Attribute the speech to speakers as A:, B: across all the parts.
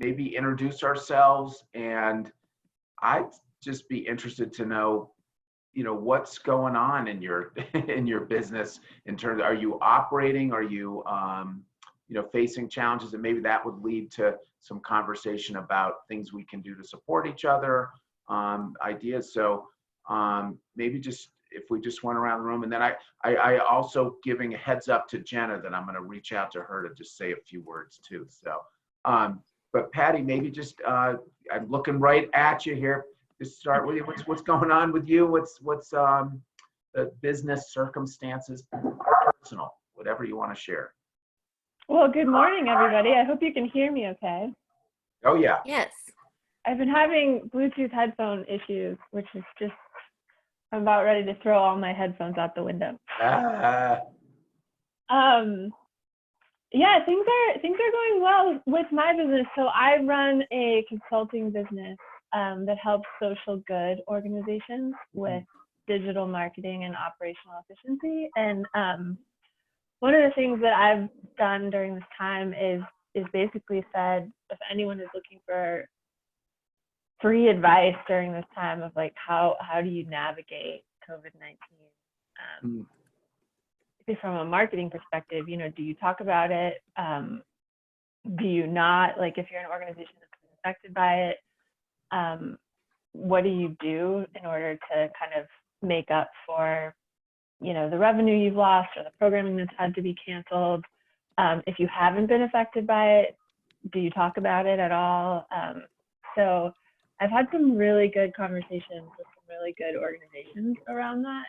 A: maybe introduce ourselves, and I'd just be interested to know, what's going on in your in your business in terms of, are you operating? Are you facing challenges? And maybe that would lead to some conversation about things we can do to support each other, ideas. So maybe just if we just went around the room, and then I also giving a heads up to Jenna that I'm going to reach out to her to just say a few words too. So, but Patty, maybe just I'm looking right at you here. Just start with you. What's going on with you? What's the business circumstances, personal, whatever you want to share.
B: Well, good morning, everybody. I hope you can hear me okay.
A: Oh, yeah.
C: Yes.
B: I've been having Bluetooth headphone issues, which is just, I'm about ready to throw all my headphones out the window. Yeah, things are going well with my business. So I run a consulting business that helps social good organizations with digital marketing and operational efficiency. And one of the things that I've done during this time is basically said, if anyone is looking for free advice during this time of like how do you navigate COVID-19, from a marketing perspective, do you talk about it? Do you not? Like if you're an organization that's been affected by it, what do you do in order to kind of make up for the revenue you've lost or the programming that's had to be canceled? If you haven't been affected by it, do you talk about it at all? So I've had some really good conversations with some really good organizations around that.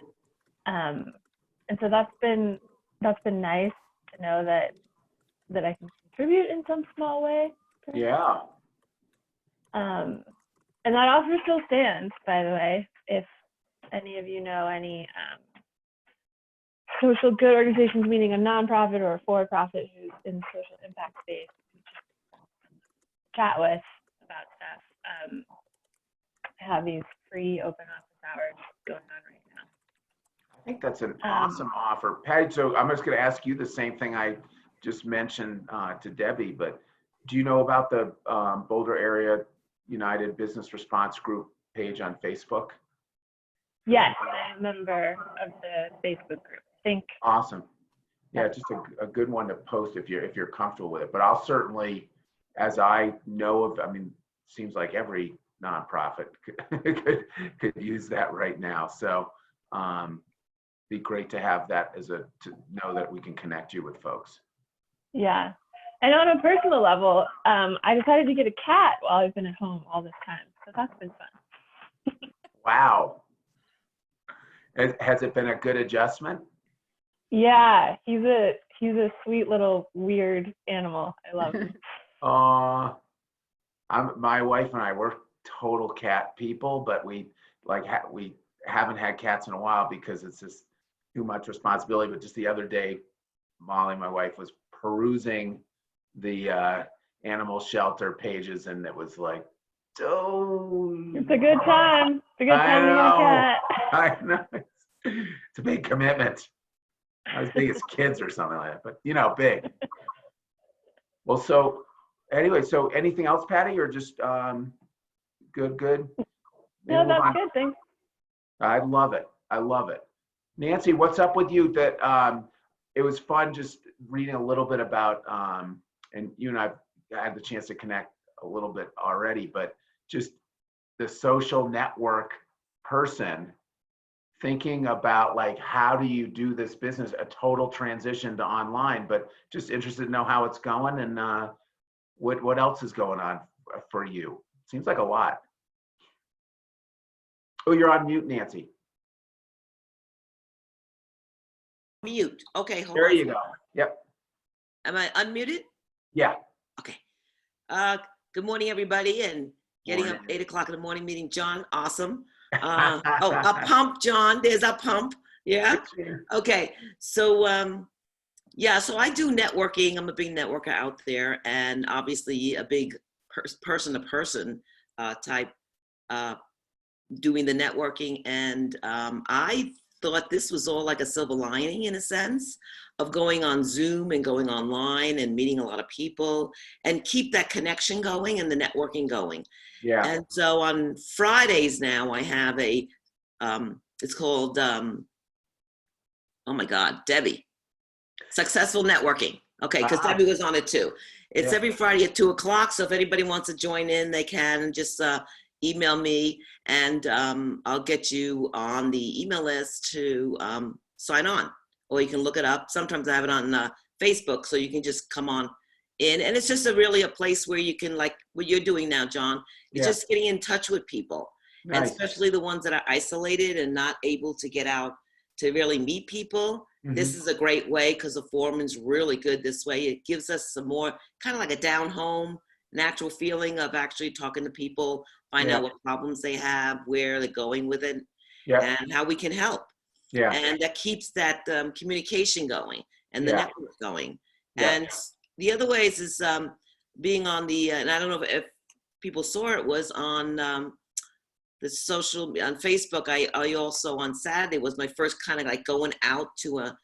B: And so that's been nice to know that I can contribute in some small way.
A: Yeah.
B: And that offer still stands, by the way, if any of you know any social good organizations, meaning a nonprofit or a for-profit who's in the social impact space, chat with about stuff. I have these free open office hours going on right now.
A: I think that's an awesome offer. Patty, so I'm just going to ask you the same thing I just mentioned to Debbie, but do you know about the Boulder Area United Business Response Group page on Facebook?
B: Yes, I'm a member of the Facebook group.
A: Awesome. Yeah, just a good one to post if you're comfortable with it. But I'll certainly, as I know of, seems like every nonprofit could use that right now. So be great to have that to know that we can connect you with folks.
B: Yeah. And on a personal level, I decided to get a cat while I've been at home all this time. So that's been fun.
A: Wow. Has it been a good adjustment?
B: Yeah, he's a sweet little weird animal. I love him.
A: My wife and I were total cat people, but we haven't had cats in a while because it's just too much responsibility. But just the other day, Molly, my wife, was perusing the animal shelter pages, and it was like, oh, it's
B: a good time. It's a good time to get a cat.
A: I know. It's a big commitment. Not as big as kids or something like that, but big. Well, so anyway, so anything else, Patty, or just good?
B: No, that's good. Thanks.
A: I love it. Nancy, what's up with you? That it was fun just reading a little bit about, and you and I had the chance to connect a little bit already, but just the social network person thinking about like, how do you do this business, a total transition to online, but just interested to know how it's going and what else is going on for you. Seems like a lot. Oh, you're on mute, Nancy.
C: Mute. Okay, hold on.
A: There you go. Yep.
C: Am I unmuted?
A: Yeah.
C: Okay. Good morning, everybody, and getting up 8 o'clock in the morning, meeting John. Awesome. A pump, John. There's a pump. Yeah. Okay. So, so I do networking. I'm a big networker out there, and obviously a big person-to-person type doing the networking. And I thought this was all like a silver lining in a sense of going on Zoom and going online and meeting a lot of people and keep that connection going and the networking going.
A: Yeah.
C: And so on Fridays now I have it's called, oh my God, Debbie, Successful Networking. Okay, because Debbie was on it too. It's every Friday at 2:00. So if anybody wants to join in, they can just email me and I'll get you on the email list to sign on. Or you can look it up. Sometimes I have it on Facebook, so you can just come on in. And it's just really a place where you can, like what you're doing now, John, it's just getting in touch with people.
A: Nice.
C: And especially the ones that are isolated and not able to get out to really meet people.
A: Mm-hmm.
C: This is a great way because the forum is really good this way. It gives us some more kind of like a down home, natural feeling of actually talking to people, find out what problems they have, where they're going with it, and how we can help. Yeah. And that keeps that communication going and the network going. Yeah. And the other ways is being on the, and I don't know if people saw it, was on the social, on Facebook. I also on Saturday was my first kind of like going out to a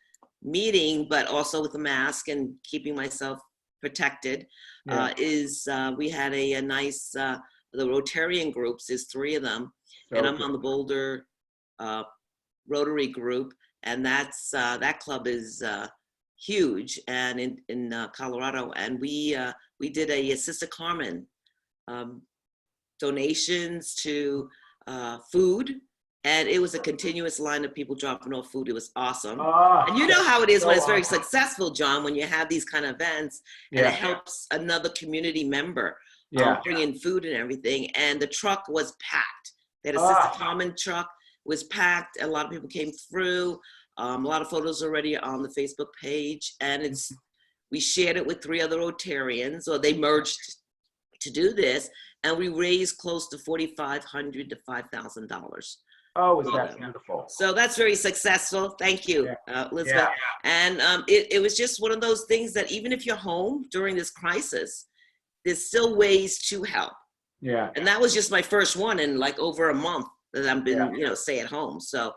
C: meeting, but also with a mask and keeping myself protected. We had a nice, the Rotarian groups, there's 3 of them, and I'm on the Boulder Rotary group, and that's that club is huge, and in Colorado, and we did a Sister Carmen donations to food, and it was a continuous line of people dropping off food. It was awesome. And you know how it is when it's very successful, John, when you have these kind of events and it helps another community member bring in food and everything. And the truck was packed. They had a Sister Carmen truck, was packed. A lot of people came through. A lot of photos already on the Facebook page, and we shared it with 3 other Rotarians, or they merged to do this, and we raised close to $4,500 to $5,000.
A: Oh, is that beautiful?
C: So that's very successful. Thank you, Elizabeth. And it was just one of those things that even if you're home during this crisis, there's still ways to help. Yeah. And that was just my first one in like over a month that I've been, stay at home. So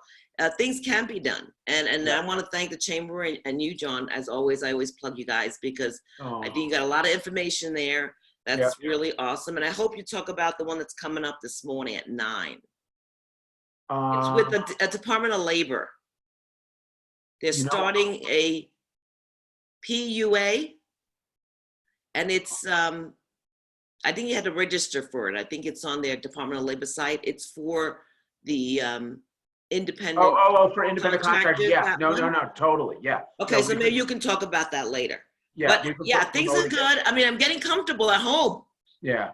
C: things can be done. And I want to thank the Chamber and you, John, as always. I always plug you guys because I think you got a lot of information there. That's really awesome. And I hope you talk about the one that's coming up this morning at 9. It's with the Department of Labor. They're starting a PUA, and it's, I think you had to register for it. I think it's on their Department of Labor site. It's for the independent.
A: For independent contractors. Yeah, no, totally. Yeah.
C: Okay, so maybe you can talk about that later. Yeah, but things are good. I mean, I'm getting comfortable at home. Yeah.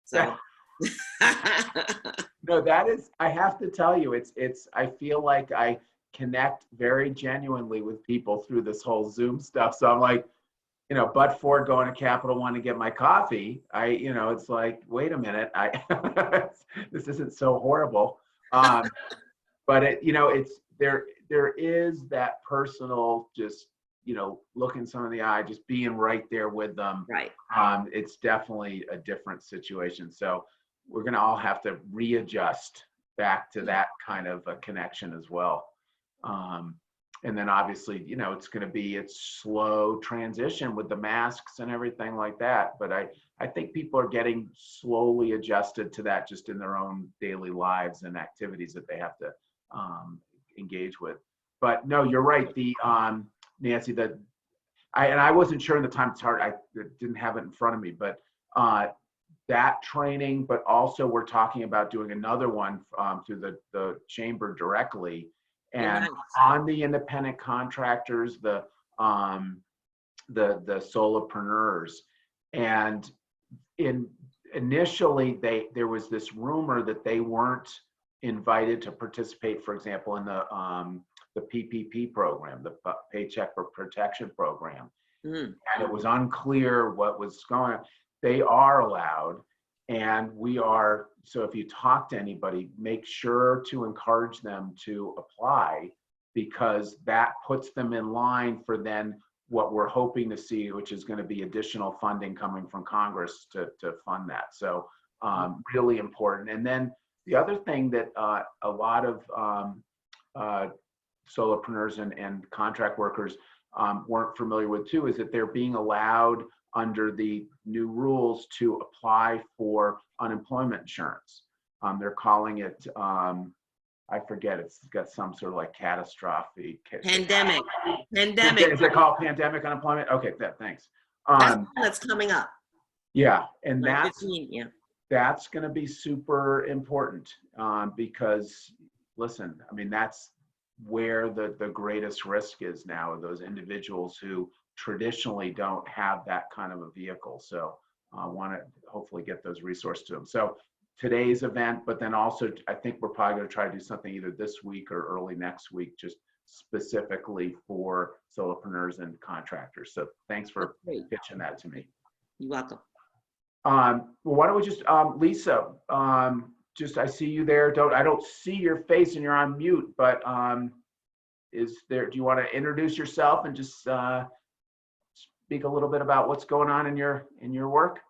C: So.
A: No, that is, I have to tell you, I feel like I connect very genuinely with people through this whole Zoom stuff. So I'm like, but for going to Capital One to get my coffee, it's like, wait a minute, this isn't so horrible. But there is that personal, just, looking someone in the eye, just being right there with them.
C: Right.
A: It's definitely a different situation. So we're going to all have to readjust back to that kind of a connection as well. And then obviously, it's going to be a slow transition with the masks and everything like that. But I think people are getting slowly adjusted to that just in their own daily lives and activities that they have to engage with. But no, you're right. The Nancy, I wasn't sure in the time it's hard. I didn't have it in front of me, but that training, but also we're talking about doing another one through the chamber directly, and on the independent contractors, the solopreneurs, and initially there was this rumor that they weren't invited to participate, for example, in the PPP program, the Paycheck Protection Program, and it was unclear what was going on. They are allowed, and we are. So if you talk to anybody, make sure to encourage them to apply, because that puts them in line for then what we're hoping to see, which is going to be additional funding coming from Congress to fund that. So really important. And then the other thing that a lot of solopreneurs and contract workers weren't familiar with too, is that they're being allowed under the new rules to apply for unemployment insurance. They're calling it, I forget, it's got some sort of like catastrophe.
C: Pandemic.
A: Is it called pandemic unemployment? Okay, thanks.
C: That's coming up.
A: Yeah, and
C: Like
A: that's
C: 15, yeah.
A: that's going to be super important because, listen, I mean, that's where the greatest risk is now, those individuals who traditionally don't have that kind of a vehicle. So I want to hopefully get those resources to them. So today's event, but then also I think we're probably going to try to do something either this week or early next week, just specifically for solopreneurs and contractors. So thanks for pitching that to me.
C: You're welcome.
A: Well, why don't we just, Lisa, just, I see you there. I don't see your face and you're on mute, but do you want to introduce yourself and just speak a little bit about what's going on in your work?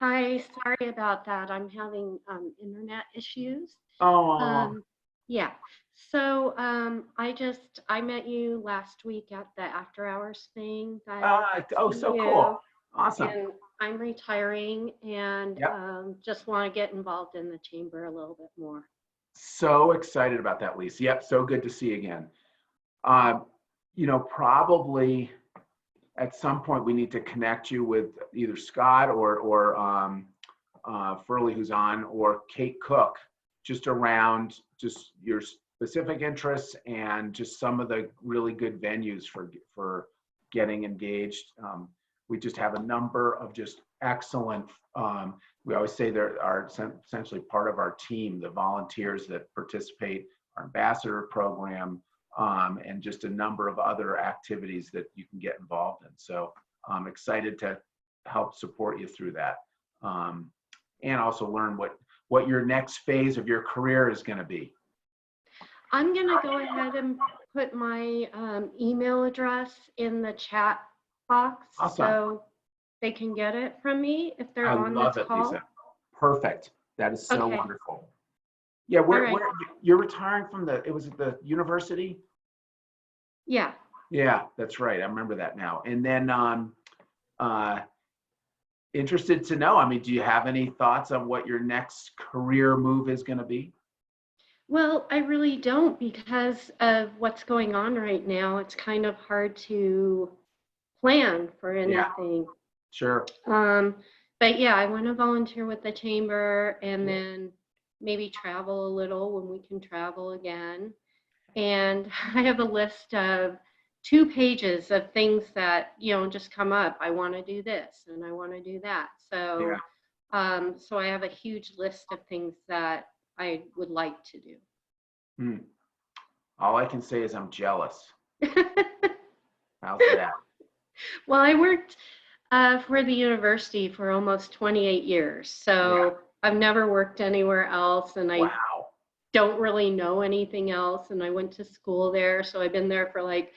D: Hi, sorry about that. I'm having internet issues.
A: Oh,
D: Yeah. So I met you last week at the after hours thing.
A: so cool. Awesome.
D: And I'm retiring and just want to get involved in the chamber a little bit more.
A: So excited about that, Lisa. Yep, so good to see you again. Probably at some point we need to connect you with either Scott or Furley, who's on, or Kate Cook, just around just your specific interests and just some of the really good venues for getting engaged. We just have a number of just excellent, we always say there are essentially part of our team, the volunteers that participate, our ambassador program, and just a number of other activities that you can get involved in. So I'm excited to help support you through that. And also learn what your next phase of your career is going to be.
D: I'm going to go ahead and put my email address in the chat box.
A: Awesome.
D: So they can get it from me if they're on this
A: love it,
D: call.
A: Lisa. Perfect. That is so
D: Okay.
A: wonderful. Yeah, you're retiring from the university?
D: Yeah.
A: Yeah, that's right. I remember that now. And then interested to know, I mean, do you have any thoughts on what your next career move is going to be?
D: Well, I really don't, because of what's going on right now. It's kind of hard to plan for anything.
A: Sure.
D: But yeah, I want to volunteer with the chamber and then maybe travel a little when we can travel again. And I have a list of 2 pages of things that, just come up. I want to do this and I want to do that. So, so I have a huge list of things that I would like to do.
A: All I can say is I'm jealous. How's that?
D: Well, I worked for the university for almost 28 years. So I've never worked anywhere else, and I don't really know anything else. And I went to school there. So I've been there for like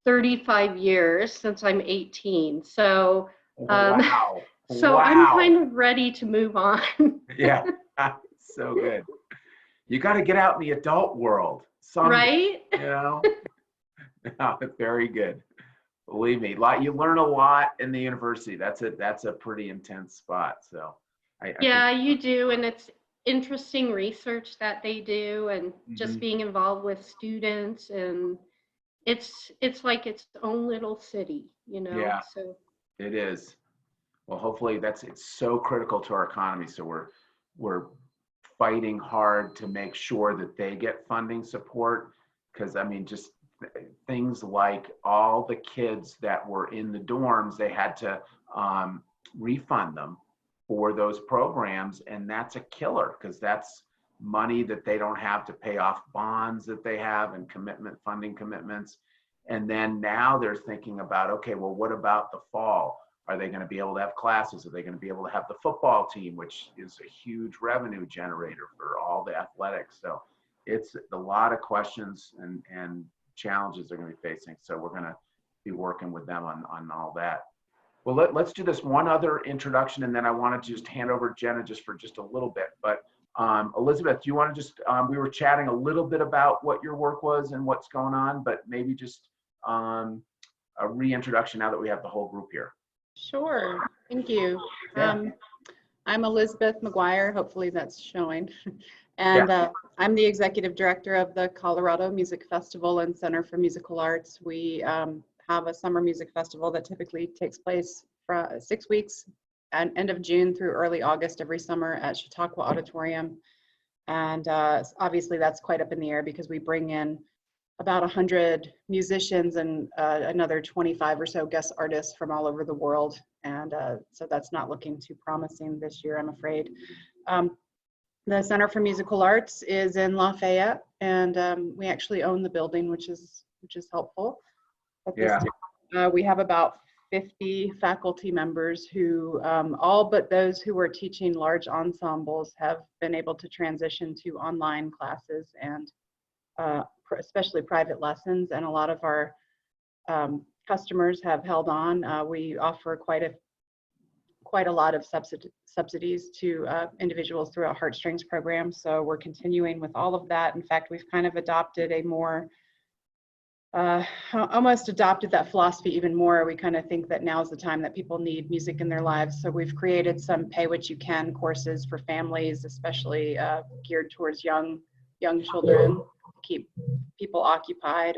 D: 35 years since I'm 18. So, so I'm kind of ready to move on.
A: Yeah, so good. You got to get out in the adult world.
D: Right?
A: Very good. Believe me, you learn a lot in the university. That's a pretty intense spot. So,
D: you do, and it's interesting research that they do, and just being involved with students, and it's like its own little city,
A: Yeah,
D: so
A: it is. Well, hopefully it's so critical to our economy. So we're fighting hard to make sure that they get funding support, because I mean, just things like all the kids that were in the dorms, they had to refund them for those programs, and that's a killer, because that's money that they don't have to pay off bonds that they have and funding commitments. And then now they're thinking about, okay, well, what about the fall? Are they going to be able to have classes? Are they going to be able to have the football team, which is a huge revenue generator for all the athletics? So it's a lot of questions and challenges they're going to be facing. So we're going to be working with them on all that. Well, let's do this one other introduction, and then I wanted to just hand over Jenna just for just a little bit. But Elizabeth, do you want to just, we were chatting a little bit about what your work was and what's going on, but maybe just a reintroduction now that we have the whole group here.
E: Sure, thank you.
A: Yeah.
E: I'm Elizabeth McGuire, hopefully that's showing. And I'm the executive director of the Colorado Music Festival and Center for Musical Arts. We have a summer music festival that typically takes place for 6 weeks, and end of June through early August every summer at Chautauqua Auditorium. And obviously that's quite up in the air because we bring in about 100 musicians and another 25 or so guest artists from all over the world. And so that's not looking too promising this year, I'm afraid. The Center for Musical Arts is in Lafayette, and we actually own the building, which is helpful. At this time, we have about 50 faculty members who, all but those who were teaching large ensembles, have been able to transition to online classes and especially private lessons, and a lot of our customers have held on. We offer quite a lot of subsidies to individuals through our Heartstrings program, so we're continuing with all of that. In fact, we've kind of adopted a more, almost adopted that philosophy even more. We kind of think that now is the time that people need music in their lives, so we've created some pay what you can courses for families, especially geared towards young children, keep people occupied.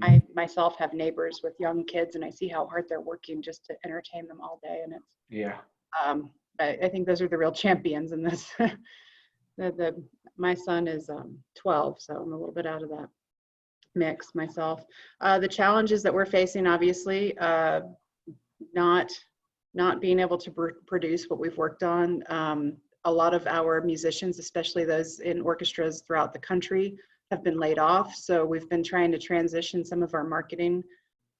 E: I myself have neighbors with young kids, and I see how hard they're working just to entertain them all day, and it's I think those are the real champions in this. My son is 12, so I'm a little bit out of that mix myself. The challenges that we're facing, obviously, not being able to produce what we've worked on. A lot of our musicians, especially those in orchestras throughout the country, have been laid off. So we've been trying to transition some of our marketing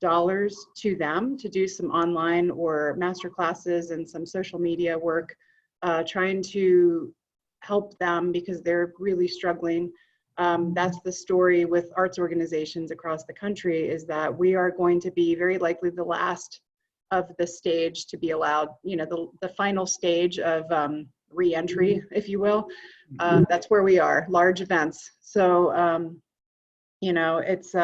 E: dollars to them to do some online or master classes and some social media work, trying to help them because they're really struggling. That's the story with arts organizations across the country, is that we are going to be very likely the last of the stage to be allowed, the final stage of re-entry, if you will. That's where we are, large events. So, it's,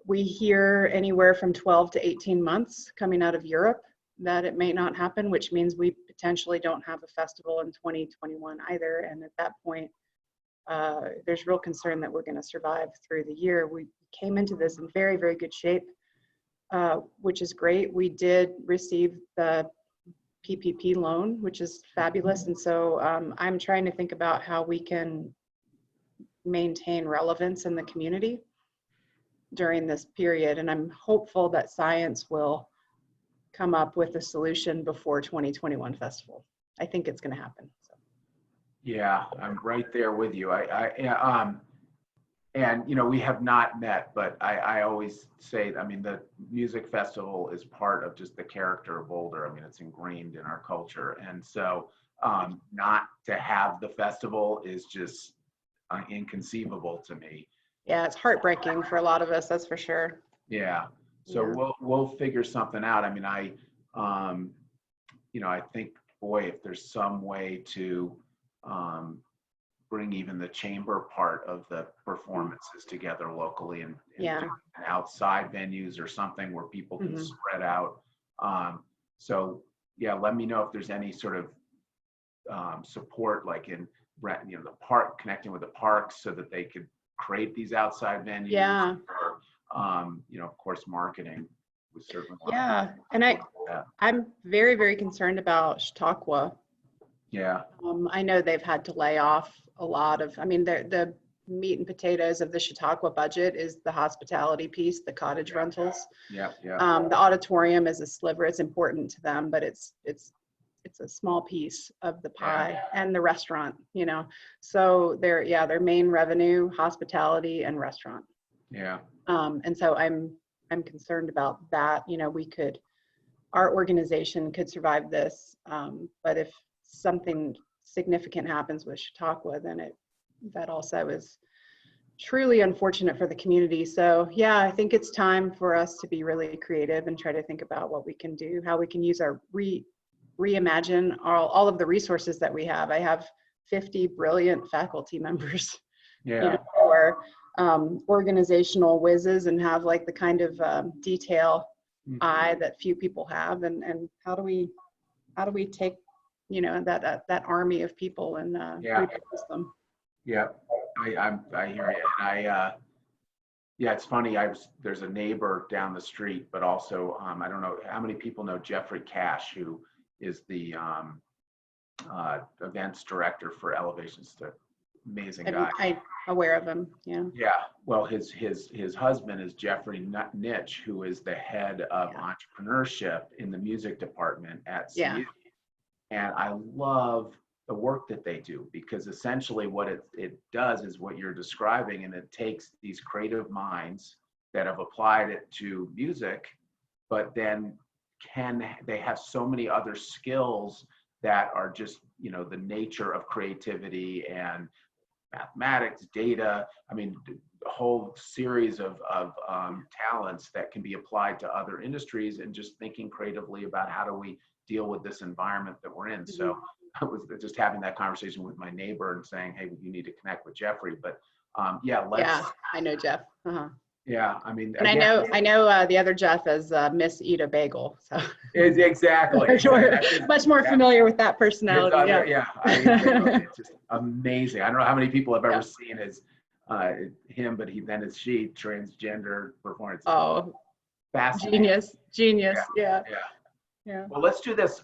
E: we hear anywhere from 12 to 18 months coming out of Europe that it may not happen, which means we potentially don't have a festival in 2021 either. And at that point, there's real concern that we're going to survive through the year. We came into this in very, very good shape, which is great. We did receive the PPP loan, which is fabulous. And so I'm trying to think about how we can maintain relevance in the community during this period. And I'm hopeful that science will come up with a solution before 2021 festival. I think it's going to happen. So.
A: Yeah, I'm right there with you. And we have not met, but I always say, the music festival is part of just the character of Boulder. It's ingrained in our culture. And so not to have the festival is just inconceivable to me.
E: Yeah, it's heartbreaking for a lot of us, that's for sure.
A: Yeah. So we'll figure something out. I think, boy, if there's some way to bring even the chamber part of the performances together locally and outside venues or something where people can spread out. So let me know if there's any sort of support, like in the park, connecting with the parks so that they could create these outside venues.
E: Yeah.
A: Or of course, marketing. We certainly want
E: and I'm very, very concerned about Chautauqua.
A: Yeah.
E: I know they've had to lay off a lot of, the meat and potatoes of the Chautauqua budget is the hospitality piece, the cottage rentals.
A: Yeah.
E: The auditorium is a sliver. It's important to them, but it's a small piece of the pie, and the restaurant, so their main revenue, hospitality and restaurant.
A: Yeah.
E: And so I'm concerned about that. Our organization could survive this, but if something significant happens with Chautauqua, then that also is truly unfortunate for the community. So I think it's time for us to be really creative and try to think about what we can do, how we can use our reimagine all of the resources that we have. I have 50 brilliant faculty members,
A: Yeah.
E: who are organizational whizzes and have like the kind of detail eye that few people have. And how do we take, that army of people and repurpose them?
A: Yeah. I hear you. And yeah, it's funny. There's a neighbor down the street, but also, I don't know how many people know Jeffrey Cash, who is the events director for Elevations to. Amazing guy.
E: I'm aware of him. Yeah.
A: Yeah. Well, his husband is Jeffrey Nitch, who is the head of entrepreneurship in the music department at CU.
E: Yeah.
A: And I love the work that they do, because essentially what it does is what you're describing, and it takes these creative minds that have applied it to music, but then they have so many other skills that are just, the nature of creativity and mathematics, data. I mean, a whole series of talents that can be applied to other industries, and just thinking creatively about how do we deal with this environment that we're in. So I was just having that conversation with my neighbor and saying, hey, you need to connect with Jeffrey. But yeah,
E: I know Jeff.
A: Yeah, I mean,
E: and
A: again,
E: I know the other Jeff is Miss Ida Bagel. So
A: exactly.
E: Much more familiar with that personality.
A: It's just amazing. I don't know how many people have ever seen him, but then it's she, transgender performance.
E: Oh,
A: fascinating.
E: Genius. Yeah.
A: Well, let's do this.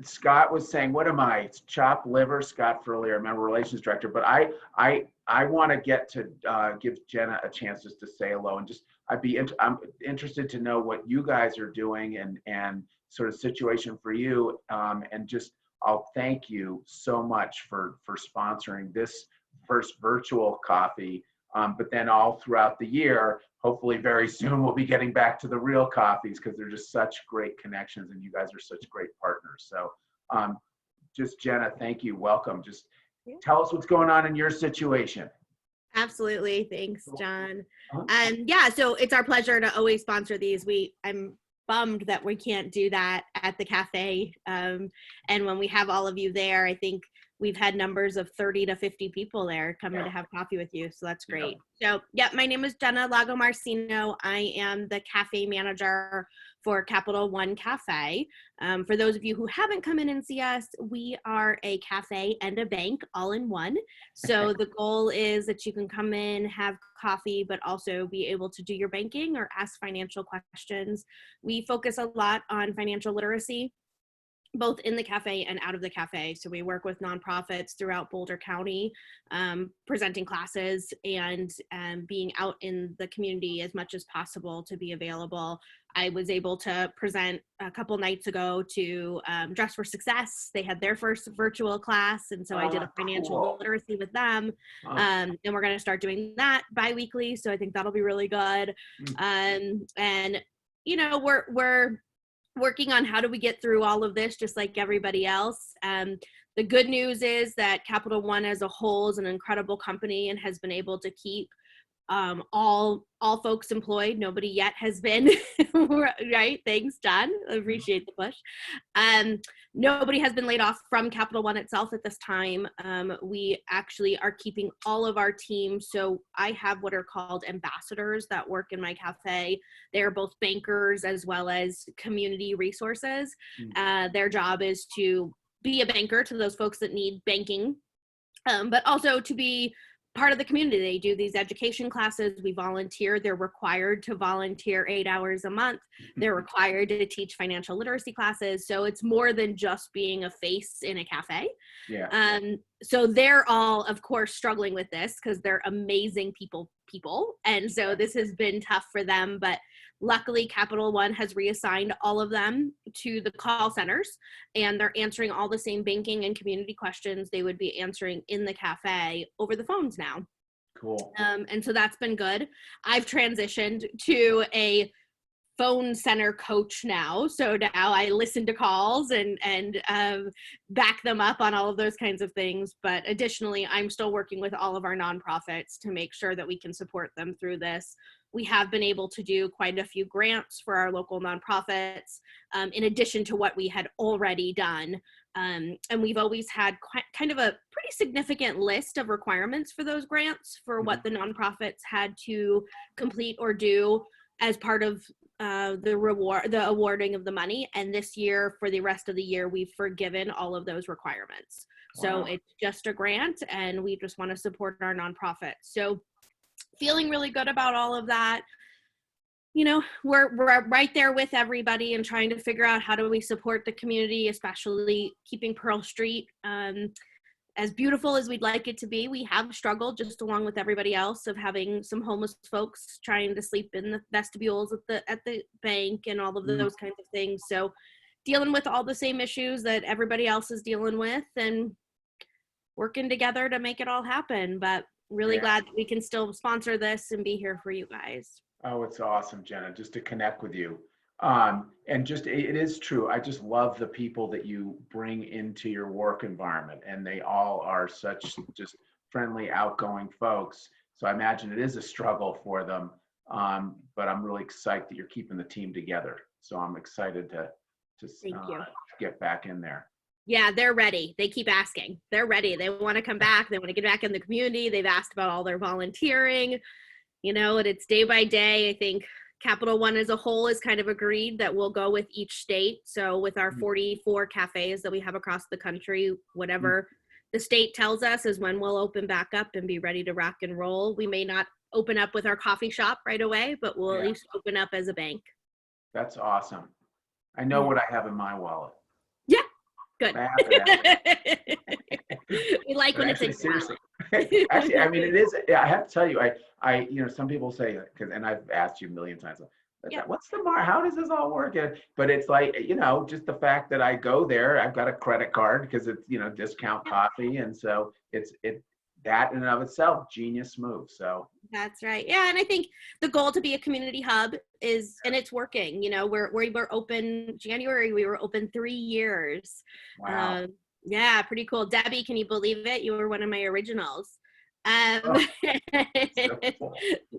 A: Scott was saying, what am I? It's chopped liver, Scott Furley, our member relations director. But I want to get to give Jenna a chance just to say hello, and just I'm interested to know what you guys are doing and sort of situation for you. And just I'll thank you so much for sponsoring this first virtual coffee. But then all throughout the year, hopefully very soon, we'll be getting back to the real coffees, because they're just such great connections, and you guys are such great partners. So just Jenna, thank you. Welcome. Just tell us what's going on in your situation.
F: Absolutely. Thanks, John.
A: Uh-huh.
F: Yeah, so it's our pleasure to always sponsor these. I'm bummed that we can't do that at the cafe. And when we have all of you there, I think we've had numbers of 30 to 50 people there coming to have coffee with you. So that's great. So my name is Jenna Lago Marcino. I am the cafe manager for Capital One Cafe. For those of you who haven't come in and see us, we are a cafe and a bank all in one. So the goal is that you can come in, have coffee, but also be able to do your banking or ask financial questions. We focus a lot on financial literacy, both in the cafe and out of the cafe. So we work with nonprofits throughout Boulder County, presenting classes and being out in the community as much as possible to be available. I was able to present a couple nights ago to Dress for Success. They had their first virtual class, and so I did a financial literacy with them. And we're going to start doing that bi-weekly, so I think that'll be really good. And we're working on how do we get through all of this, just like everybody else. The good news is that Capital One as a whole is an incredible company and has been able to keep all folks employed. Nobody yet has been, right? Thanks, John. I appreciate the push. Nobody has been laid off from Capital One itself at this time. We actually are keeping all of our team. So I have what are called ambassadors that work in my cafe. They're both bankers as well as community resources. Their job is to be a banker to those folks that need banking, but also to be part of the community. They do these education classes. We volunteer. They're required to volunteer 8 hours a month. They're required to teach financial literacy classes. So it's more than just being a face in a cafe. So they're all, of course, struggling with this because they're amazing people. And so this has been tough for them, but luckily Capital One has reassigned all of them to the call centers, and they're answering all the same banking and community questions they would be answering in the cafe over the phones now.
A: Cool.
F: And so that's been good. I've transitioned to a phone center coach now. So now I listen to calls and back them up on all of those kinds of things. But additionally, I'm still working with all of our nonprofits to make sure that we can support them through this. we have been able to do quite a few grants for our local nonprofits, in addition to what we had already done. And we've always had kind of a pretty significant list of requirements for those grants for what the nonprofits had to complete or do as part of the awarding of the money. And this year, for the rest of the year, we've forgiven all of those requirements. So it's just a grant, and we just want to support our nonprofits. So feeling really good about all of that. You know, we're right there with everybody and trying to figure out how do we support the community, especially keeping Pearl Street as beautiful as we'd like it to be. We have struggled, just along with everybody else, of having some homeless folks trying to sleep in the vestibules at the bank and all of those kinds of things. So dealing with all the same issues that everybody else is dealing with and working together to make it all happen. But really glad that we can still sponsor this and be here for you guys.
A: Oh, it's awesome, Jenna, just to connect with you. And just, it is true. I just love the people that you bring into your work environment, and they all are such just friendly, outgoing folks. So I imagine it is a struggle for them. But I'm really excited that you're keeping the team together. So I'm excited to get back in there.
F: Yeah, they're ready. They keep asking. They're ready. They want to come back. They want to get back in the community. They've asked about all their volunteering, you know, and it's day by day. I think Capital One as a whole has kind of agreed that we'll go with each state. So with our 44 cafes that we have across the country, whatever the state tells us is when we'll open back up and be ready to rock and roll. We may not open up with our coffee shop right away, but we'll at least open up as a bank.
A: That's awesome. I know what I have in my wallet.
F: Yeah, good.
A: I have it.
F: We like when it's
A: seriously. Actually, I mean, it is. I have to tell you, you know, some people say, and I've asked you a million times, what's the how does this all work? But it's like, you know, just the fact that I go there, I've got a credit card because it's, you know, discount coffee, and so it's that in and of itself, genius move. So
F: that's right. Yeah, and I think the goal to be a community hub is, and it's working. You know, we were open January. We were open 3 years.
A: Wow.
F: Yeah, pretty cool. Debbie, can you believe it? You were one of my originals.
A: So cool.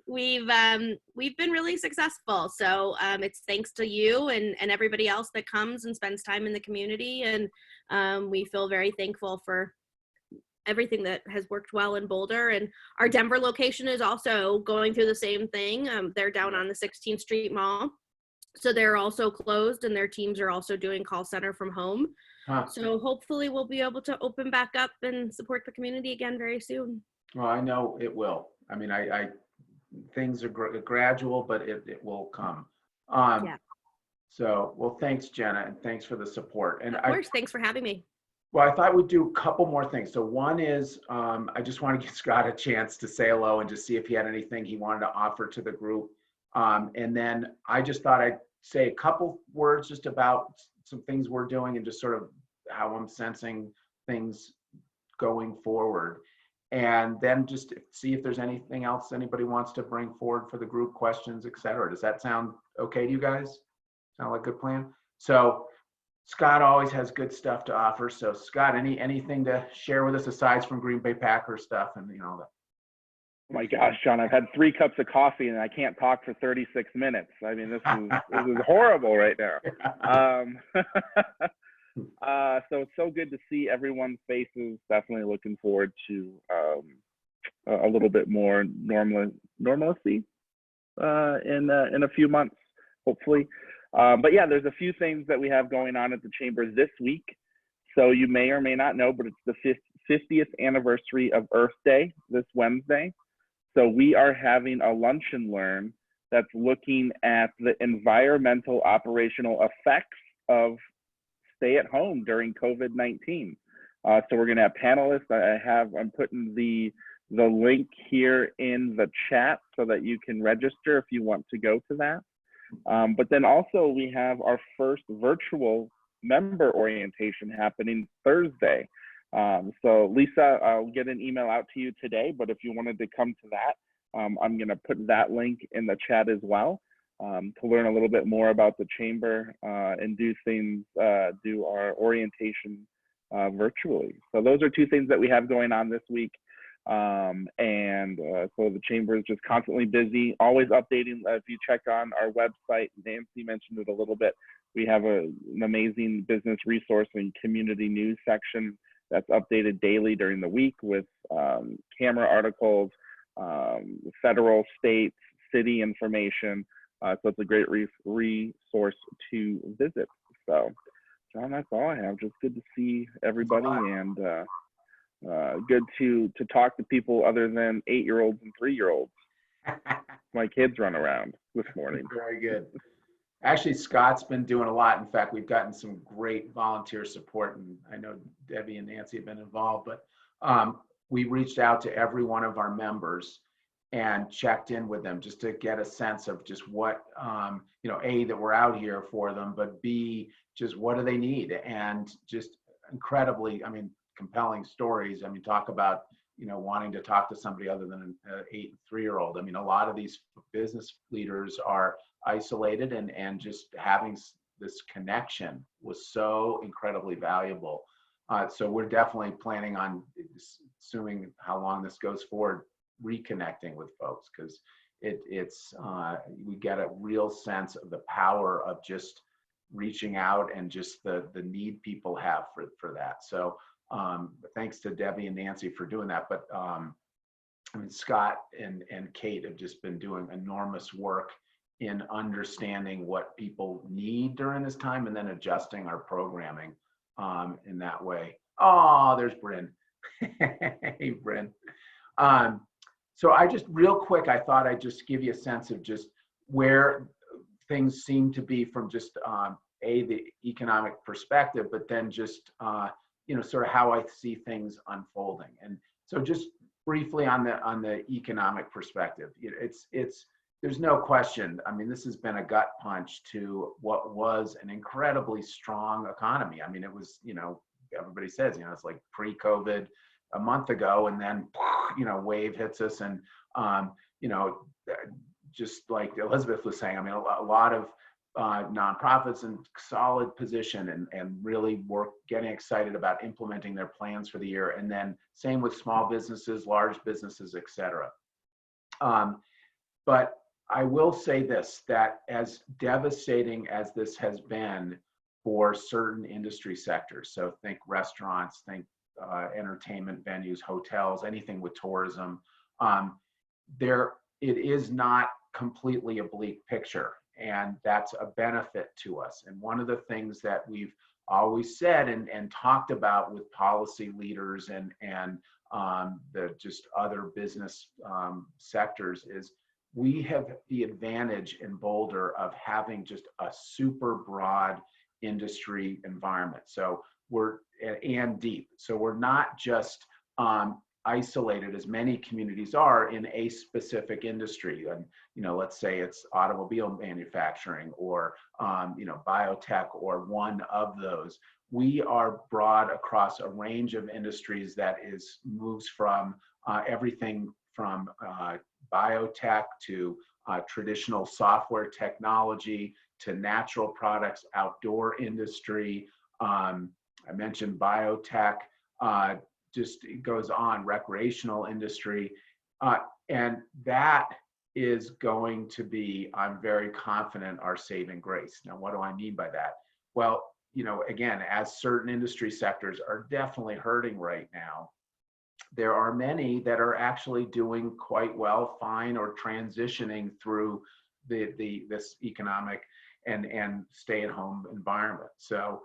F: We've been really successful. So it's thanks to you and everybody else that comes and spends time in the community. And we feel very thankful for everything that has worked well in Boulder. And our Denver location is also going through the same thing. They're down on the 16th Street Mall. So they're also closed, and their teams are also doing call center from home. So hopefully we'll be able to open back up and support the community again very soon.
A: Well, I know it will. I mean, I things are gradual, but it will come. So, well, thanks, Jenna, and thanks for the support. And
F: of course, thanks for having me.
A: Well, I thought we'd do a couple more things. So one is, I just want to give Scott a chance to say hello and just see if he had anything he wanted to offer to the group. And then I just thought I'd say a couple words just about some things we're doing and just sort of how I'm sensing things going forward. And then just see if there's anything else anybody wants to bring forward for the group, questions, et cetera. Does that sound okay to you guys? Sound like a good plan? So Scott always has good stuff to offer. So Scott, anything to share with us aside from Green Bay Packers stuff and, you know, that?
G: Oh my gosh, John, I've had 3 cups of coffee and I can't talk for 36 minutes. I mean, this is horrible right now. So it's so good to see everyone's faces. Definitely looking forward to a little bit more normalcy in a few months, hopefully. But yeah, there's a few things that we have going on at the Chamber this week. So you may or may not know, but it's the 50th anniversary of Earth Day this Wednesday. So we are having a lunch and learn that's looking at the environmental operational effects of stay at home during COVID-19. So we're gonna have panelists. I'm putting the link here in the chat so that you can register if you want to go to that. But then also we have our first virtual member orientation happening Thursday. So Lisa, I'll get an email out to you today, but if you wanted to come to that, I'm gonna put that link in the chat as well to learn a little bit more about the Chamber and do our orientation virtually. So those are 2 things that we have going on this week. So the chamber is just constantly busy, always updating. If you check on our website, Nancy mentioned it a little bit, we have an amazing business resource and community news section that's updated daily during the week with camera articles, federal, state, city information. So it's a great resource to visit. So, John, that's all I have. Just good to see everybody, and good to talk to people other than 8-year-olds and 3-year-olds. My kids run around this morning.
A: Very good. Actually, Scott's been doing a lot. In fact, we've gotten some great volunteer support, and I know Debbie and Nancy have been involved, but we reached out to every one of our members and checked in with them just to get a sense of just what, A, that we're out here for them, but B, just what do they need? And just incredibly, compelling stories. Talk about, wanting to talk to somebody other than an 8 and 3-year-old. A lot of these business leaders are isolated, and just having this connection was so incredibly valuable. So we're definitely planning on, assuming how long this goes forward, reconnecting with folks, because we get a real sense of the power of just reaching out and just the need people have for that. So thanks to Debbie and Nancy for doing that. But Scott and Kate have just been doing enormous work in understanding what people need during this time, and then adjusting our programming in that way. Oh, there's Bryn. Hey, Bryn. So I just real quick, I thought I'd just give you a sense of just where things seem to be from just the economic perspective, but then just sort of how I see things unfolding. And so just briefly on the economic perspective, there's no question. This has been a gut punch to what was an incredibly strong economy. It was, everybody says, it's like pre-COVID a month ago, and then, wave hits us, and, just like Elizabeth was saying, a lot of nonprofits in solid position and really getting excited about implementing their plans for the year. And then same with small businesses, large businesses, et cetera. But I will say this, that as devastating as this has been for certain industry sectors, so think restaurants, think entertainment venues, hotels, anything with tourism, it is not completely a bleak picture, and that's a benefit to us. And one of the things that we've always said and talked about with policy leaders and the just other business sectors is we have the advantage in Boulder of having just a super broad industry environment. So and deep. So we're not just isolated, as many communities are, in a specific industry. And let's say it's automobile manufacturing or biotech, or one of those. We are broad across a range of industries that moves from everything from biotech to traditional software technology to natural products, outdoor industry. I mentioned biotech, just it goes on, recreational industry. And that is going to be, I'm very confident, our saving grace. Now, what do I mean by that? Well, again, as certain industry sectors are definitely hurting right now, there are many that are actually doing quite well, fine, or transitioning through this economic and stay-at-home environment. So,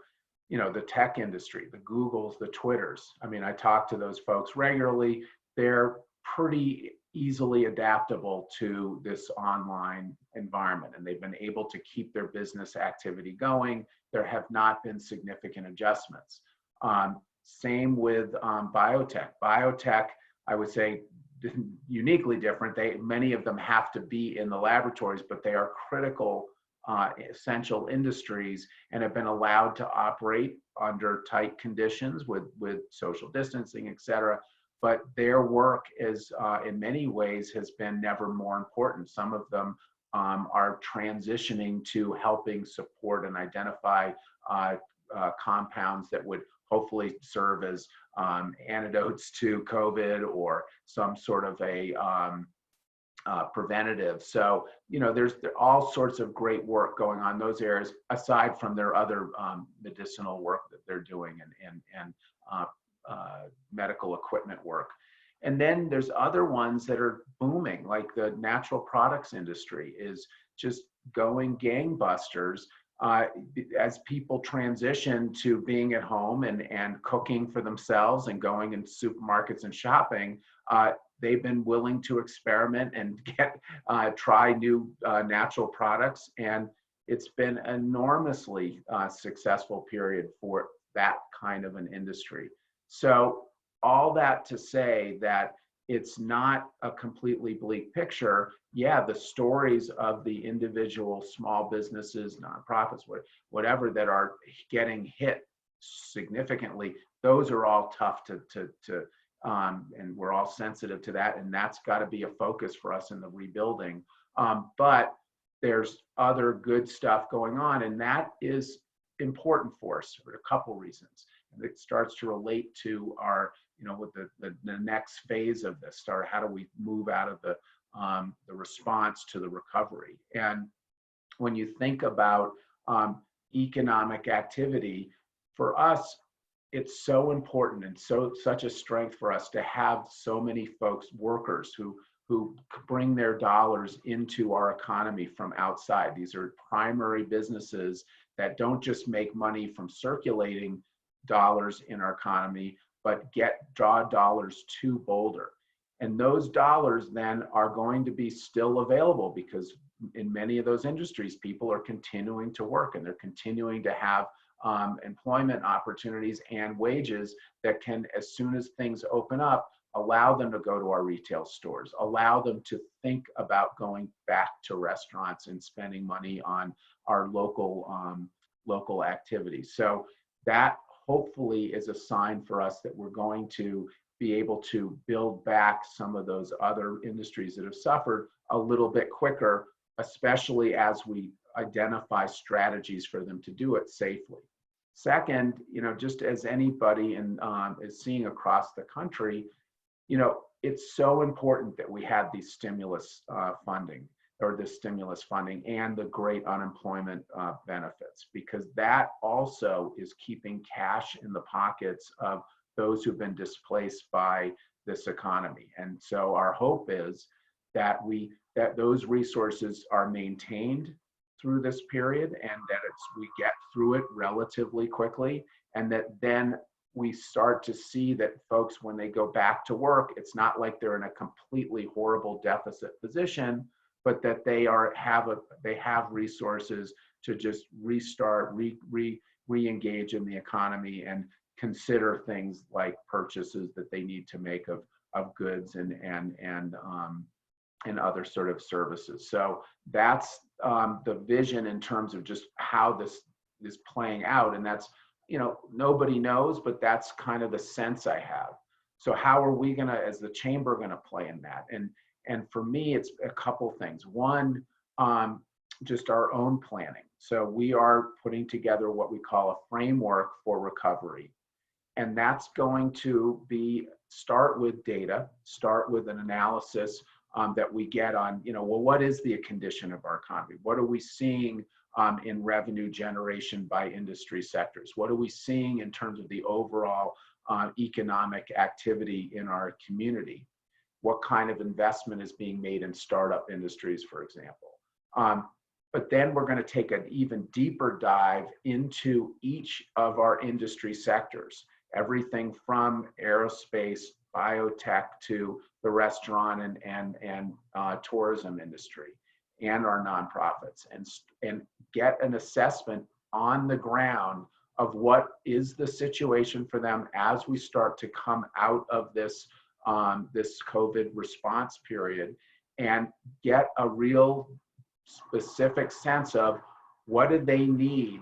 A: the tech industry, the Googles, the Twitters. I talk to those folks regularly. They're pretty easily adaptable to this online environment, and they've been able to keep their business activity going. There have not been significant adjustments. Same with biotech. Biotech, I would say, uniquely different. Many of them have to be in the laboratories, but they are critical, essential industries, and have been allowed to operate under tight conditions with social distancing, et cetera. But their work is, in many ways, has been never more important. Some of them are transitioning to helping support and identify compounds that would hopefully serve as antidotes to COVID or some sort of a preventative. So, there's all sorts of great work going on in those areas, aside from their other medicinal work that they're doing and medical equipment work. And then there's other ones that are booming, like the natural products industry is just going gangbusters as people transition to being at home and cooking for themselves and going in supermarkets and shopping. They've been willing to experiment and try new natural products, and it's been enormously successful period for that kind of an industry. So all that to say that it's not a completely bleak picture. Yeah, the stories of the individual small businesses, nonprofits, whatever, that are getting hit significantly, those are all tough to and we're all sensitive to that, and that's got to be a focus for us in the rebuilding. But there's other good stuff going on, and that is important for us for a couple reasons. And it starts to relate to our, with the next phase of this, how do we move out of the response to the recovery? And when you think about economic activity, for us, it's so important and such a strength for us to have so many folks, workers who bring their dollars into our economy from outside. These are primary businesses that don't just make money from circulating dollars in our economy, but draw dollars to Boulder. And those dollars then are going to be still available because in many of those industries, people are continuing to work and they're continuing to have employment opportunities and wages that can, as soon as things open up, allow them to go to our retail stores, allow them to think about going back to restaurants and spending money on our local activities. So that hopefully is a sign for us that we're going to be able to build back some of those other industries that have suffered a little bit quicker, especially as we identify strategies for them to do it safely. Second, just as anybody is seeing across the country, it's so important that we had these stimulus funding and the great unemployment benefits, because that also is keeping cash in the pockets of those who've been displaced by this economy. And so our hope is that those resources are maintained through this period, and that we get through it relatively quickly, and that then we start to see that folks, when they go back to work, it's not like they're in a completely horrible deficit position, but that they have resources to just restart, re-engage in the economy and consider things like purchases that they need to make of goods and other sort of services. So that's the vision in terms of just how this is playing out. And that's, nobody knows, but that's kind of the sense I have. So how are we gonna, as the chamber, gonna play in that? And for me, it's a couple things. One, just our own planning. So we are putting together what we call a framework for recovery. And that's going to start with data, start with an analysis that we get on, well, what is the condition of our economy? What are we seeing in revenue generation by industry sectors? What are we seeing in terms of the overall economic activity in our community? What kind of investment is being made in startup industries, for example? But then we're going to take an even deeper dive into each of our industry sectors, everything from aerospace, biotech, to the restaurant and tourism industry, and our nonprofits, and get an assessment on the ground of what is the situation for them as we start to come out of this COVID response period, and get a real specific sense of what do they need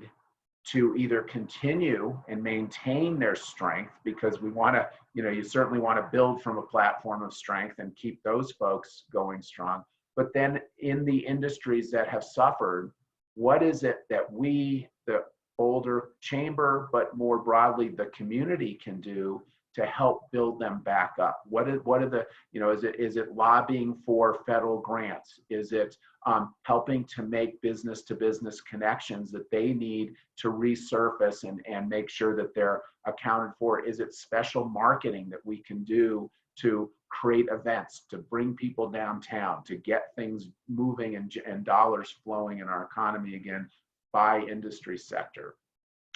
A: to either continue and maintain their strength, because we want to, you certainly want to build from a platform of strength and keep those folks going strong. But then in the industries that have suffered, what is it that we, the Boulder Chamber, but more broadly, the community can do to help build them back up? What are the, is it lobbying for federal grants? Is it helping to make business to business connections that they need to resurface and make sure that they're accounted for? Is it special marketing that we can do to create events, to bring people downtown, to get things moving and dollars flowing in our economy again by industry sector?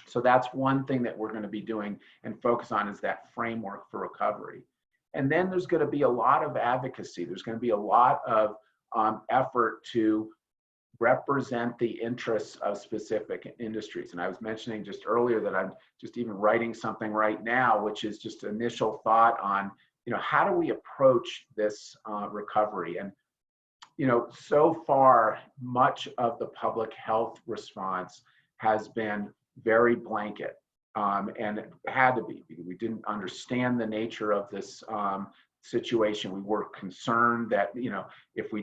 A: So that's one thing that we're going to be doing and focus on, is that framework for recovery. And then there's going to be a lot of advocacy. There's going to be a lot of effort to represent the interests of specific industries. And I was mentioning just earlier that I'm just even writing something right now, which is just initial thought on, how do we approach this recovery? And, so far, much of the public health response has been very blanket, and it had to be. We didn't understand the nature of this situation. We were concerned that, if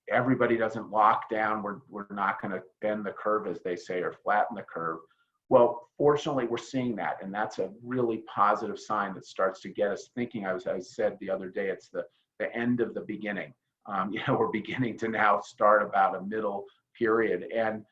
A: everybody doesn't lock down, we're not going to bend the curve, as they say, or flatten the curve. Well, fortunately, we're seeing that, and that's a really positive sign that starts to get us thinking. As I said the other day, it's the end of the beginning. We're beginning to now start about a middle period, and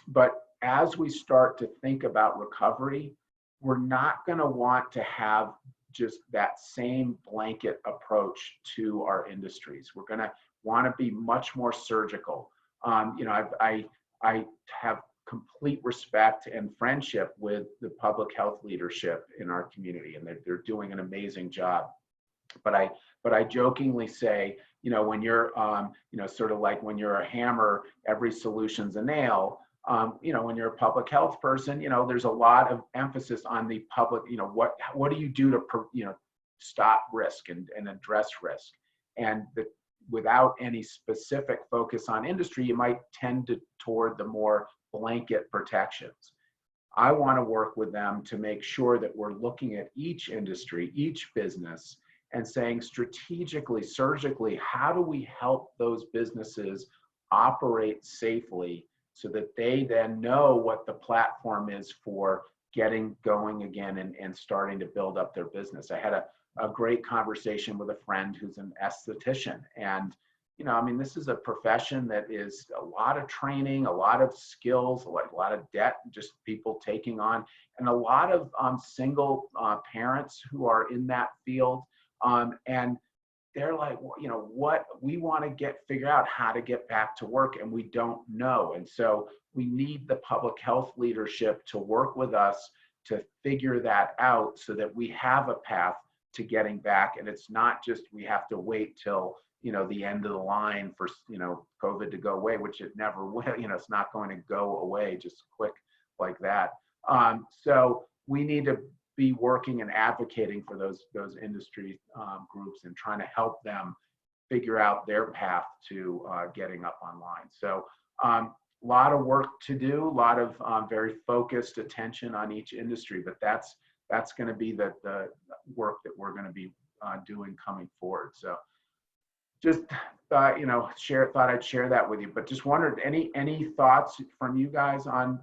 A: but as we start to think about recovery, we're not going to want to have just that same blanket approach to our industries. We're going to want to be much more surgical. I have complete respect and friendship with the public health leadership in our community, and they're doing an amazing job. But I jokingly say, when you're, sort of like when you're a hammer, every solution's a nail. When you're a public health person, there's a lot of emphasis on the public, what do you do to, stop risk and address risk? And without any specific focus on industry, you might tend toward the more blanket protections. I want to work with them to make sure that we're looking at each industry, each business, and saying strategically, surgically, how do we help those businesses operate safely, so that they then know what the platform is for getting going again and starting to build up their business. I had a great conversation with a friend who's an esthetician. And, this is a profession that is a lot of training, a lot of skills, a lot of debt, just people taking on, and a lot of single parents who are in that field. And they're like, what we want to figure out how to get back to work, and we don't know. And so we need the public health leadership to work with us to figure that out, so that we have a path to getting back. And it's not just we have to wait till the end of the line for COVID to go away, which it never will. It's not going to go away just quick like that. So we need to be working and advocating for those industry groups and trying to help them figure out their path to getting up online. So a lot of work to do, a lot of very focused attention on each industry, but that's going to be the work that we're going to be doing coming forward. So just thought I'd share that with you, but just wondered, any thoughts from you guys on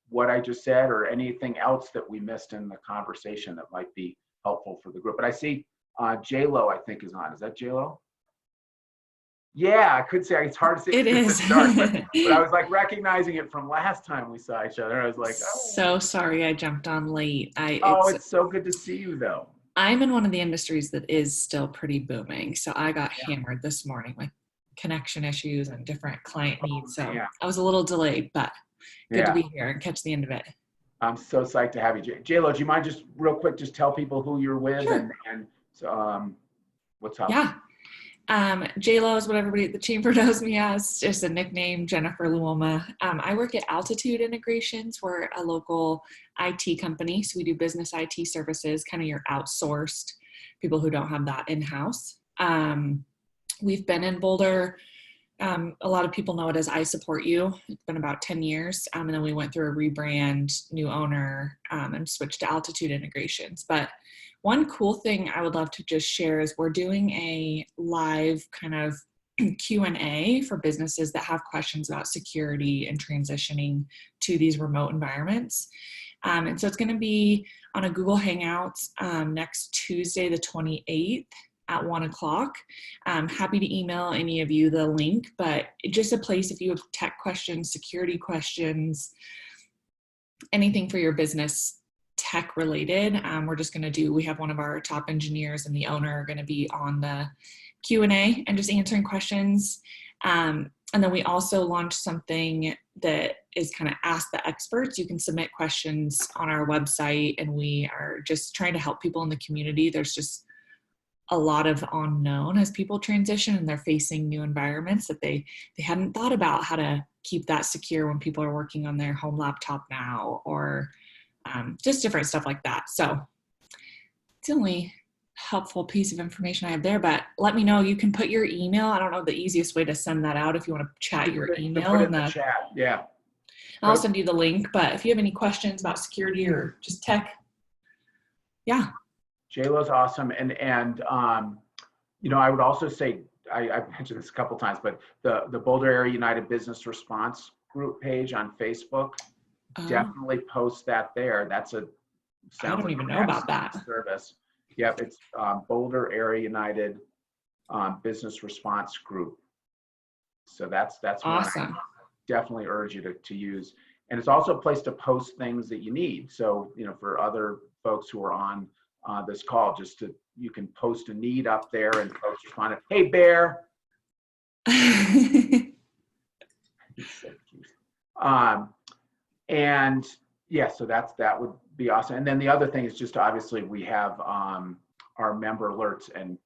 A: what I just said, or anything else that we missed in the conversation that might be helpful for the group? But I see J-Lo, I think, is on. Is that J-Lo? Yeah, I could say, it's hard to say.
H: It is.
A: But I was like recognizing it from last time we saw each other. I was like, oh.
H: So sorry I jumped on late.
A: It's so good to see you though.
H: I'm in one of the industries that is still pretty booming. So I got hammered this morning with connection issues and different client needs. So I was a little delayed, but good to be here and catch the end of it. I'm
A: so psyched to have you. J-Lo, do you mind just real quick, just tell people who you're with? Sure. and so, what's up?
H: Yeah. J-Lo is what everybody at the chamber knows me as, just a nickname, Jennifer Luoma. I work at Altitude Integrations. We're a local IT company. So we do business IT services, kind of your outsourced people who don't have that in-house. We've been in Boulder. A lot of people know it as I Support You. It's been about 10 years. And then we went through a rebrand, new owner, and switched to Altitude Integrations. But one cool thing I would love to just share is we're doing a live kind of Q&A for businesses that have questions about security and transitioning to these remote environments. And so it's going to be on a Google Hangouts next Tuesday, the 28th at 1 o'clock. I'm happy to email any of you the link, but just a place if you have tech questions, security questions, anything for your business tech related. We have one of our top engineers and the owner are going to be on the Q&A and just answering questions. And then we also launched something that is kind of Ask the Experts. You can submit questions on our website, and we are just trying to help people in the community. There's just a lot of unknown as people transition and they're facing new environments that they hadn't thought about how to keep that secure when people are working on their home laptop now, or just different stuff like that. So it's the only helpful piece of information I have there, but let me know. You can put your email. I don't know the easiest way to send that out if you want to chat your email
A: Put it
H: in the
A: chat. Yeah.
H: I'll send you the link, but if you have any questions about security or just tech, yeah.
A: JLo's awesome. And you know, I would also say, I've mentioned this a couple times, but the Boulder Area United Business Response Group page on Facebook, definitely post that there. That's I
H: don't even know about that
A: service. Yep, it's Boulder Area United Business Response Group. So that's
H: awesome.
A: One I definitely urge you to use. And it's also a place to post things that you need. So, you know, for other folks who are on this call, you can post a need up there and folks respond, hey, Bear. And yeah, so that would be awesome. And then the other thing is just obviously we have our member alerts, and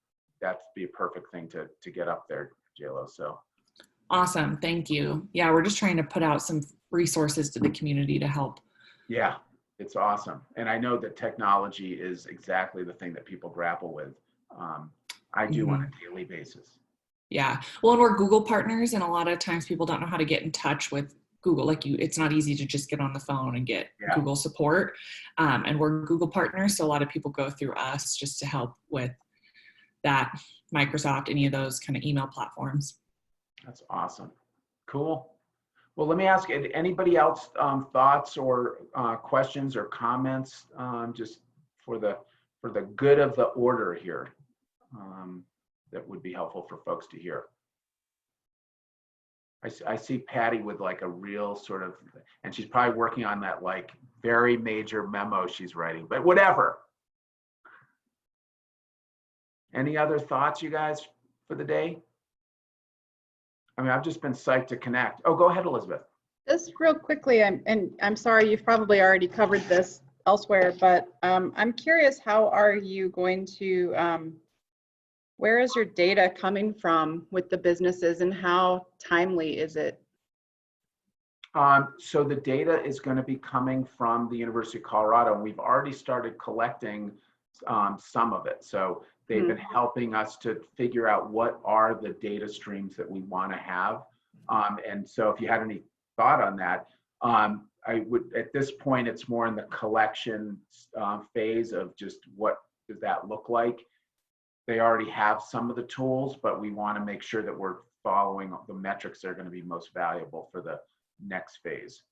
A: that'd be a perfect thing to get up there, JLo. So
H: awesome, thank you. Yeah, we're just trying to put out some resources to the community to help.
A: Yeah, it's awesome. And I know that technology is exactly the thing that people grapple with. I do on a daily basis.
H: Yeah, well, and we're Google partners, and a lot of times people don't know how to get in touch with Google. It's not easy to just get on the phone and get Google support. And we're Google partners, so a lot of people go through us just to help with that, Microsoft, any of those kind of email platforms. That's
A: awesome. Cool. Well, let me ask anybody else thoughts or questions or comments just for the good of the order here that would be helpful for folks to hear. I see Patty with like a real sort of, and she's probably working on that like very major memo she's writing, but whatever. Any other thoughts, you guys, for the day? I mean, I've just been psyched to connect. Oh, go ahead, Elizabeth.
E: Just real quickly, and I'm sorry, you've probably already covered this elsewhere, but I'm curious, how are you going to, where is your data coming from with the businesses, and how timely is it?
A: So the data is going to be coming from the University of Colorado, and we've already started collecting some of it. So they've been helping us to figure out what are the data streams that we want to have. And so if you had any thought on that, I would, at this point, it's more in the collection phase of just what does that look like. They already have some of the tools, but we want to make sure that we're following the metrics that are going to be most valuable for the next phase.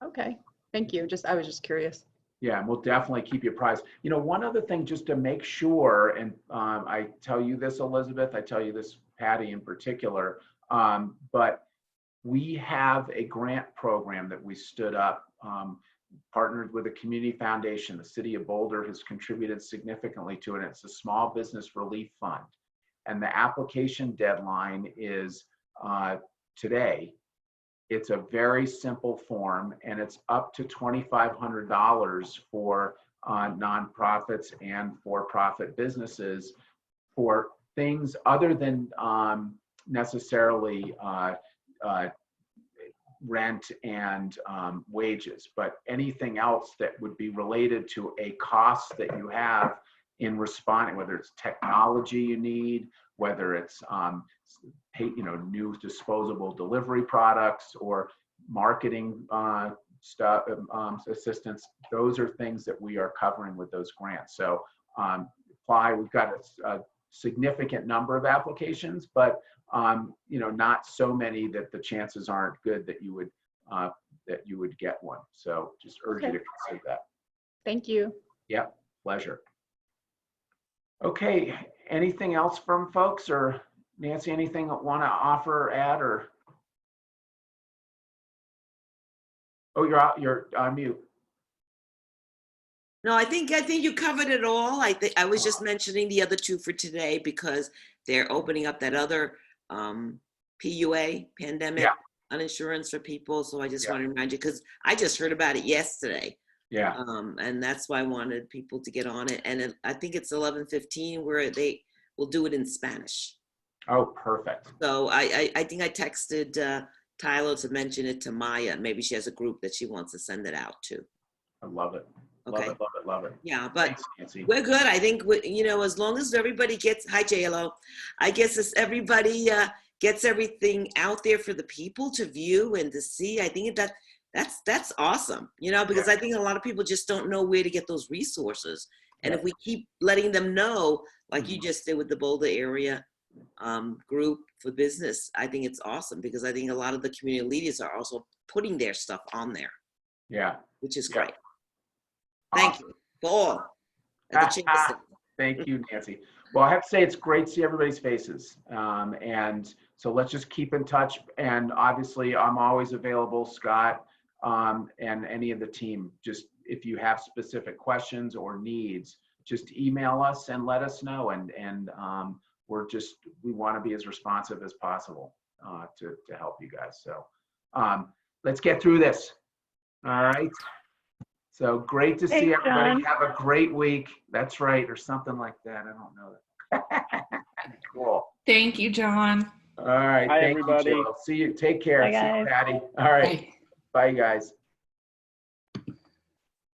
E: Okay, thank you. I was just curious.
A: Yeah, and we'll definitely keep you apprised. You know, one other thing just to make sure, and I tell you this, Elizabeth, I tell you this, Patty in particular, but we have a grant program that we stood up, partnered with a community foundation. The city of Boulder has contributed significantly to it. It's a small business relief fund. And the application deadline is today. It's a very simple form, and it's up to $2,500 for nonprofits and for-profit businesses for things other than necessarily rent and wages, but anything else that would be related to a cost that you have in responding, whether it's technology you need, whether it's new disposable delivery products or marketing stuff, assistance. Those are things that we are covering with those grants. So apply. We've got a significant number of applications, but not so many that the chances aren't good that you would get one. So just urge you to consider that.
E: Thank you.
A: Yep, pleasure. Okay, anything else from folks, or Nancy, anything that want to offer, add, or? Oh, you're on mute.
C: No, I think you covered it all. I was just mentioning the other two for today because they're opening up that other PUA, pandemic uninsurance for people. So I just want to remind you, because I just heard about it yesterday.
A: Yeah.
C: And that's why I wanted people to get on it. And I think it's 11:15 where they will do it in Spanish.
A: Oh, perfect.
C: So I think I texted Tyler to mention it to Maya. Maybe she has a group that she wants to send it out to.
A: I love it.
C: Okay.
A: Love it, love it, love it.
C: Yeah, but
A: Thanks, Nancy.
C: we're good. I think, as long as everybody gets, hi, JLO. I guess as everybody gets everything out there for the people to view and to see, I think that's awesome, because I think a lot of people just don't know where to get those resources. And if we keep letting them know, like you just did with the Boulder area group for business, I think it's awesome, because I think a lot of the community leaders are also putting their stuff on there.
A: Yeah.
C: Which is great. Thank you for all.
A: Thank you, Nancy. Well, I have to say it's great to see everybody's faces. And so let's just keep in touch. And obviously, I'm always available, Scott, and any of the team. Just if you have specific questions or needs, just email us and let us know. And we want to be as responsive as possible to help you guys. So let's get through this. All right. So great to see everybody.
B: John.
A: Have a great week. That's right, or something like that. I don't know that. Cool.
H: Thank you, John.
A: All right.
G: Bye,
A: Thank
G: everybody.
A: you, Jill. See you. Take care.
B: Bye,
A: See you,
B: guys.
A: Patty. All right.
H: Bye.
A: Bye, guys.